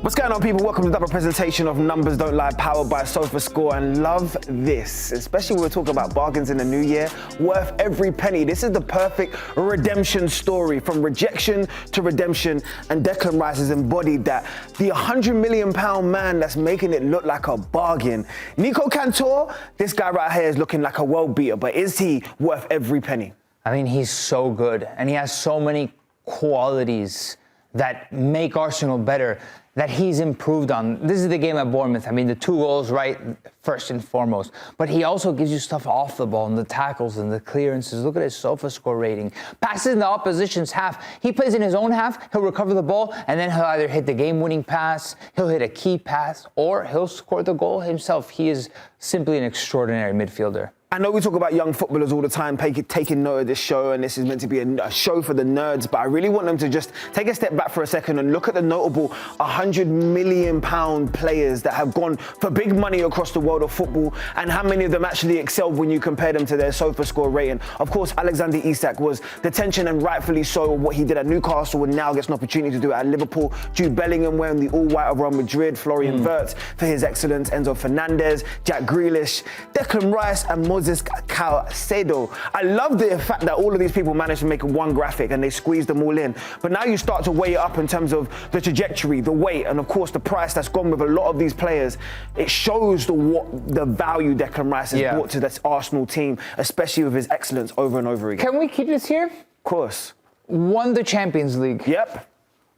What's going on, people? Welcome to another presentation of Numbers Don't Lie, powered by Sofascore. And love this, especially when we're talking about bargains in the new year, worth every penny. This is the perfect redemption story, from rejection to redemption. And Declan Rice has embodied that. The £100 million man that's making it look like a bargain. Nico Cantor, this guy right here is looking like a world beater, but is he worth every penny? I mean, he's so good, and he has so many qualities that make Arsenal better, that he's improved on. This is the game at Bournemouth. I mean, the 2 goals, right, first and foremost. But he also gives you stuff off the ball, and the tackles and the clearances. Look at his Sofascore rating. Passes in the opposition's half. He plays in his own half, he'll recover the ball, and then he'll either hit the game-winning pass, he'll hit a key pass, or he'll score the goal himself. He is simply an extraordinary midfielder. I know we talk about young footballers all the time, taking note of this show, and this is meant to be a show for the nerds, but I really want them to just take a step back for a second and look at the notable £100 million players that have gone for big money across the world of football, and how many of them actually excelled when you compare them to their Sofascore rating. Of course, Alexander Isak was the tension, and rightfully so, of what he did at Newcastle, and now gets an opportunity to do it at Liverpool. Jude Bellingham wearing the all-white of Real Madrid, Florian Wirtz for his excellence, Enzo Fernandez, Jack Grealish, Declan Rice, and Moises Caicedo. I love the fact that all of these people managed to make one graphic and they squeezed them all in. But now you start to weigh it up in terms of the trajectory, the weight, and of course the price that's gone with a lot of these players. It shows the value Declan Rice has brought to this Arsenal team, especially with his excellence over and over again. Can we keep this here? Of course. Won the Champions League. Yep.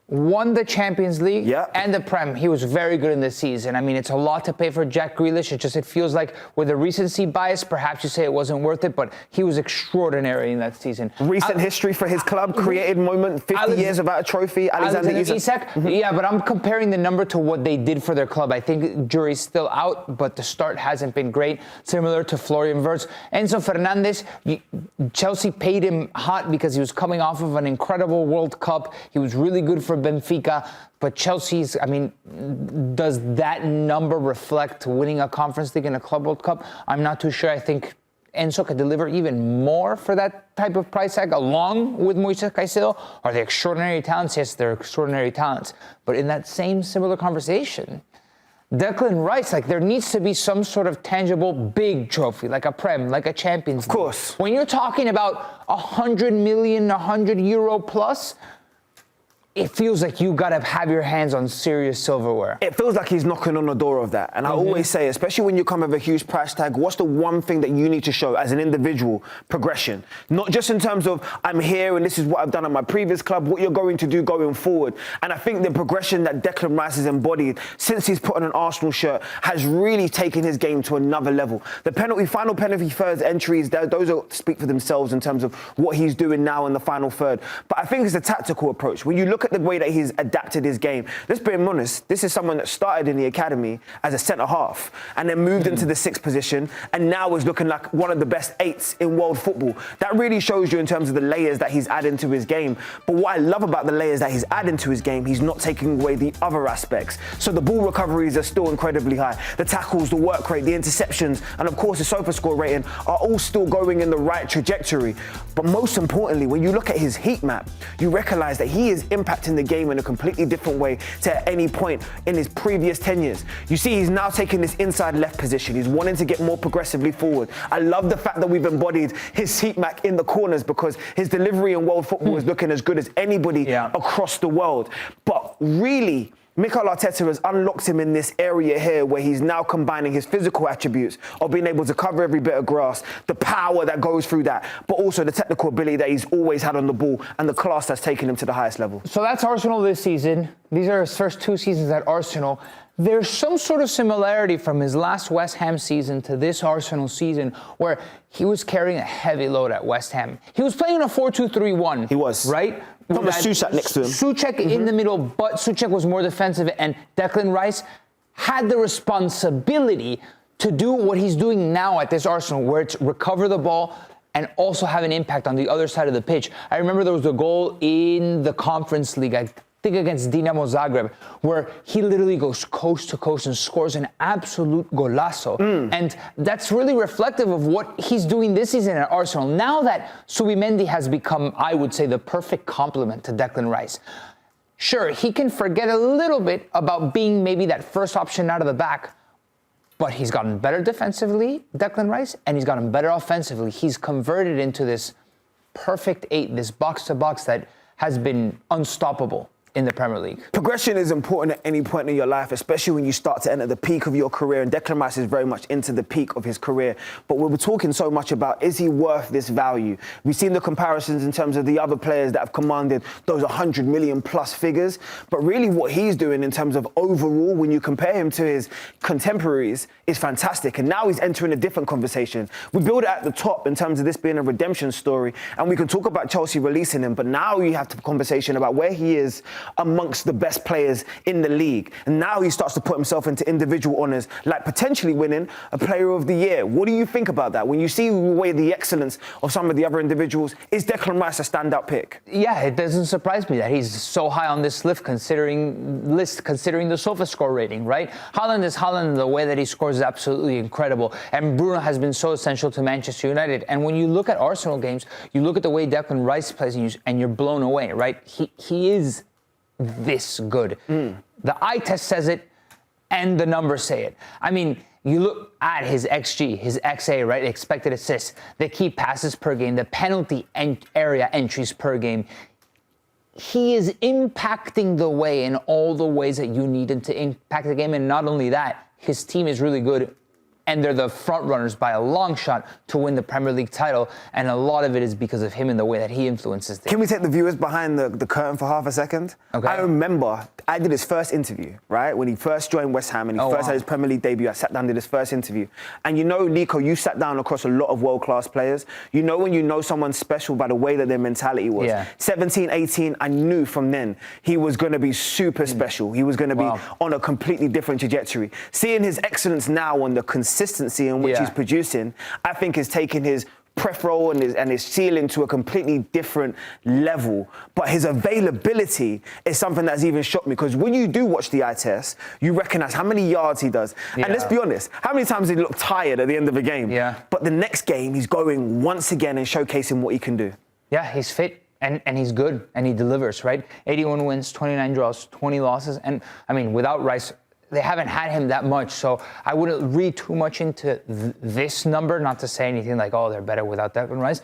Won the Champions League and the Prem. He was very good in this season. I mean, it's a lot to pay for Jack Grealish. It feels like with a recency bias, perhaps you say it wasn't worth it, but he was extraordinary in that season. Recent history for his club, created moment, 50 years without a trophy. Alexander Isak. Yeah, but I'm comparing the number to what they did for their club. I think jury's still out, but the start hasn't been great. Similar to Florian Wirtz. Enzo Fernandez, Chelsea paid him hot because he was coming off of an incredible World Cup. He was really good for Benfica, but Chelsea's, I mean, does that number reflect winning a Conference League and a Club World Cup? I'm not too sure. I think Enzo could deliver even more for that type of price tag, along with Moises Caicedo. Are they extraordinary talents? Yes, they're extraordinary talents. But in that same similar conversation, Declan Rice, like, there needs to be some sort of tangible big trophy, like a Prem, like a Champions League. Of course. When you're talking about 100 million, 100 euro plus, it feels like you gotta have your hands on serious silverware. It feels like he's knocking on the door of that. And I always say, especially when you come with a huge price tag, what's the one thing that you need to show as an individual? Progression. Not just in terms of, I'm here and this is what I've done at my previous club, what you're going to do going forward. And I think the progression that Declan Rice has embodied since he's put on an Arsenal shirt has really taken his game to another level. The final penalty third entries, those speak for themselves in terms of what he's doing now in the final third. But I think it's a tactical approach. When you look at the way that he's adapted his game, let's be honest, this is someone that started in the academy as a centre-half and then moved into the 6th position and now is looking like one of the best 8s in world football. That really shows you in terms of the layers that he's adding to his game. But what I love about the layers that he's adding to his game, he's not taking away the other aspects. So the ball recoveries are still incredibly high. The tackles, the work rate, the interceptions, and of course the Sofascore rating are all still going in the right trajectory. But most importantly, when you look at his heat map, you recognise that he is impacting the game in a completely different way to at any point in his previous tenures. You see, he's now taking this inside left position. He's wanting to get more progressively forward. I love the fact that we've embodied his heat map in the corners, because his delivery in world football is looking as good as anybody across the world. But really, Mikel Arteta has unlocked him in this area here where he's now combining his physical attributes of being able to cover every bit of grass, the power that goes through that, but also the technical ability that he's always had on the ball and the class that's taken him to the highest level. So that's Arsenal this season. These are his first 2 seasons at Arsenal. There's some sort of similarity from his last West Ham season to this Arsenal season, where he was carrying a heavy load at West Ham. He was playing in a 4-2-3-1. He was. Right? Thomas Souček next to him. Souček in the middle, but Souček was more defensive, and Declan Rice had the responsibility to do what he's doing now at this Arsenal, where it's recover the ball and also have an impact on the other side of the pitch. I remember there was a goal in the Conference League, I think against Dinamo Zagreb, where he literally goes coast to coast and scores an absolute golazo. And that's really reflective of what he's doing this season at Arsenal. Now that Subimendi has become, I would say, the perfect complement to Declan Rice, Sure, he can forget a little bit about being maybe that first option out of the back, but he's gotten better defensively, Declan Rice, and he's gotten better offensively. He's converted into this perfect 8, this box-to-box that has been unstoppable in the Premier League. Progression is important at any point in your life, especially when you start to enter the peak of your career. And Declan Rice is very much into the peak of his career. But we were talking so much about, is he worth this value? We've seen the comparisons in terms of the other players that have commanded those 100 million plus figures. But really what he's doing in terms of overall, when you compare him to his contemporaries, is fantastic. And now he's entering a different conversation. We build it at the top in terms of this being a redemption story. And we can talk about Chelsea releasing him. But now you have the conversation about where he is amongst the best players in the league. And now he starts to put himself into individual honours, like potentially winning a Player of the Year. What do you think about that? When you see the excellence of some of the other individuals, is Declan Rice a standout pick? Yeah, it doesn't surprise me that he's so high on this list considering the Sofascore rating, right? Haaland is Haaland. The way that he scores is absolutely incredible. And Bruno has been so essential to Manchester United. And when you look at Arsenal games, you look at the way Declan Rice plays and you're blown away, right? He is this good. The eye test says it, and the numbers say it. I mean, you look at his XG, his XA, right? Expected assists, the key passes per game, the penalty area entries per game. He is impacting the way in all the ways that you need him to impact the game. And not only that, his team is really good. And they're the front runners by a long shot to win the Premier League title. And a lot of it is because of him and the way that he influences things. Can we take the viewers behind the curtain for half a second? Okay. I remember I did his first interview, right? When he first joined West Ham and he had his Premier League debut, I sat down and did his first interview. And you know, Nico, you sat down across a lot of world-class players. You know when you know someone's special by the way that their mentality was. Yeah. 17, 18, I knew from then he was going to be super special. He was going to be on a completely different trajectory. Seeing his excellence now on the consistency in which he's producing, I think is taking his pref role and his ceiling to a completely different level. But his availability is something that's even shocked me, because when you do watch the eye test, you recognise how many yards he does. And let's be honest, how many times did he look tired at the end of a game? But the next game, he's going once again and showcasing what he can do. Yeah, he's fit. And he's good, and he delivers, right? 81 wins, 29 draws, 20 losses. And, I mean, without Rice, they haven't had him that much, so I wouldn't read too much into this number, not to say anything like, oh, they're better without Declan Rice,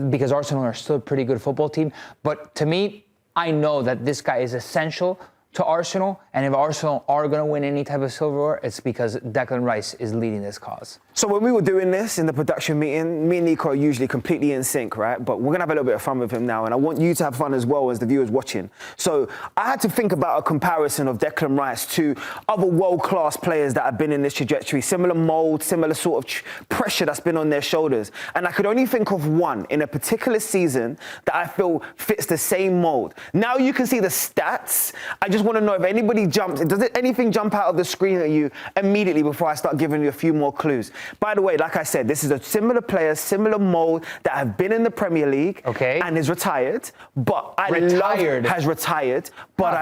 because Arsenal are still a pretty good football team. But to me, I know that this guy is essential to Arsenal, and if Arsenal are going to win any type of silverware, it's because Declan Rice is leading this cause. So when we were doing this in the production meeting, me and Nico are usually completely in sync, right? But we're going to have a little bit of fun with him now, and I want you to have fun as well as the viewers watching. So I had to think about a comparison of Declan Rice to other world-class players that have been in this trajectory, similar mould, similar sort of pressure that's been on their shoulders. And I could only think of one in a particular season that I feel fits the same mould. Now you can see the stats. I just want to know if anybody jumps. Does anything jump out of the screen at you immediately before I start giving you a few more clues? By the way, like I said, this is a similar player, similar mold that have been in the Premier League and is retired. But I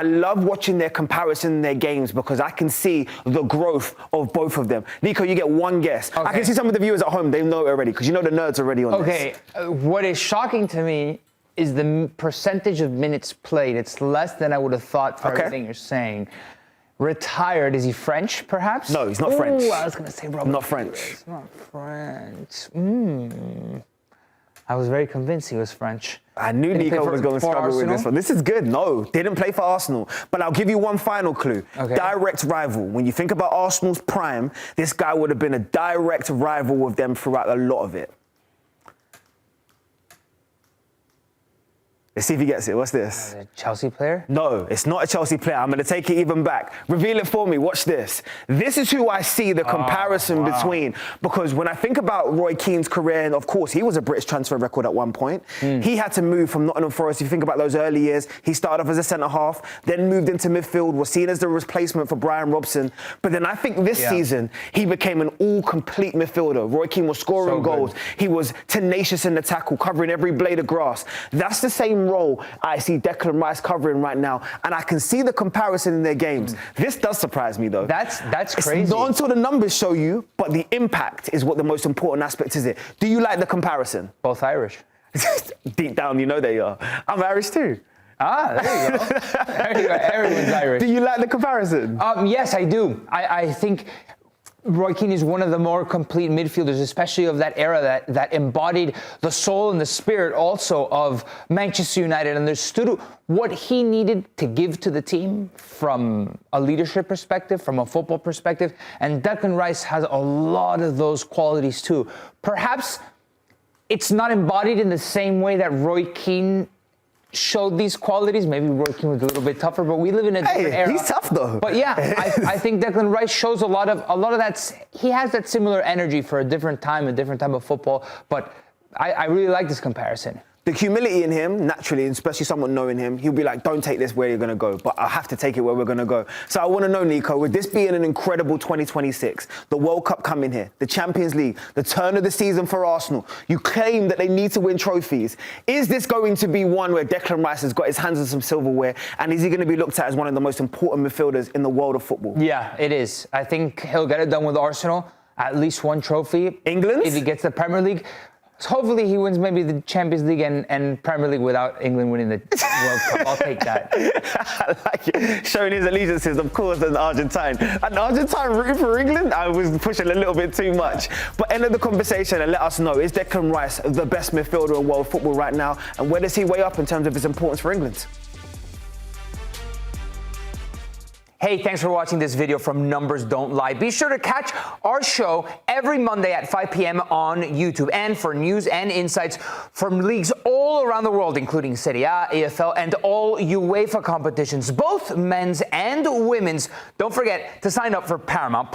love watching their comparison in their games, because I can see the growth of both of them. Nico, you get one guess. I can see some of the viewers at home, they know it already, because you know the nerds already on this. What is shocking to me is the percentage of minutes played. It's less than I would have thought for everything you're saying. Retired, is he French, perhaps? No, he's not French. I was going to say Robert. Not French. He's not French. I was very convinced he was French. I knew Nico was going to struggle with this one. This is good. No, didn't play for Arsenal. But I'll give you one final clue. Direct rival. When you think about Arsenal's prime, this guy would have been a direct rival with them throughout a lot of it. Let's see if he gets it. What's this? A Chelsea player? No, it's not a Chelsea player. I'm going to take it even back. Reveal it for me. Watch this. This is who I see the comparison between. Because when I think about Roy Keane's career, and of course, he was a British transfer record at one point. He had to move from Nottingham Forest. If you think about those early years, he started off as a centre-half, then moved into midfield, was seen as the replacement for Brian Robson. But then I think this season, he became an all-complete midfielder. Roy Keane was scoring goals. He was tenacious in the tackle, covering every blade of grass. That's the same role I see Declan Rice covering right now, and I can see the comparison in their games. This does surprise me, though. That's crazy. It's not until the numbers show you, but the impact is what the most important aspect is. It. Do you like the comparison? Both Irish. Deep down, you know they are. I'm Irish too. There you go. There you go. Everyone's Irish. Do you like the comparison? Yes, I do. I think Roy Keane is one of the more complete midfielders, especially of that era that embodied the soul and the spirit also of Manchester United, and understood what he needed to give to the team from a leadership perspective, from a football perspective. And Declan Rice has a lot of those qualities too. Perhaps it's not embodied in the same way that Roy Keane showed these qualities. Maybe Roy Keane was a little bit tougher, but we live in a different era. He's tough though. But yeah, I think Declan Rice shows a lot of that. He has that similar energy for a different time of football. But I really like this comparison. The humility in him, naturally, and especially someone knowing him, he'll be like, don't take this where you're going to go, but I have to take it where we're going to go. So I want to know, Nico, with this being an incredible 2026, the World Cup coming here, the Champions League, the turn of the season for Arsenal, you claim that they need to win trophies. Is this going to be one where Declan Rice has got his hands on some silverware, and is he going to be looked at as one of the most important midfielders in the world of football? Yeah, it is. I think he'll get it done with Arsenal, at least one trophy. England? If he gets the Premier League. Hopefully he wins maybe the Champions League and Premier League without England winning the World Cup. I'll take that. I like it. Showing his allegiances, of course, as Argentine. An Argentine rooting for England? I was pushing a little bit too much. But end of the conversation and let us know, is Declan Rice the best midfielder in world football right now? And where does he weigh up in terms of his importance for England? Hey, thanks for watching this video from Numbers Don't Lie. Be sure to catch our show every Monday at 5 p.m. on YouTube. And for news and insights from leagues all around the world, including Serie A, EFL, and all UEFA competitions, both men's and women's, don't forget to sign up for Paramount+.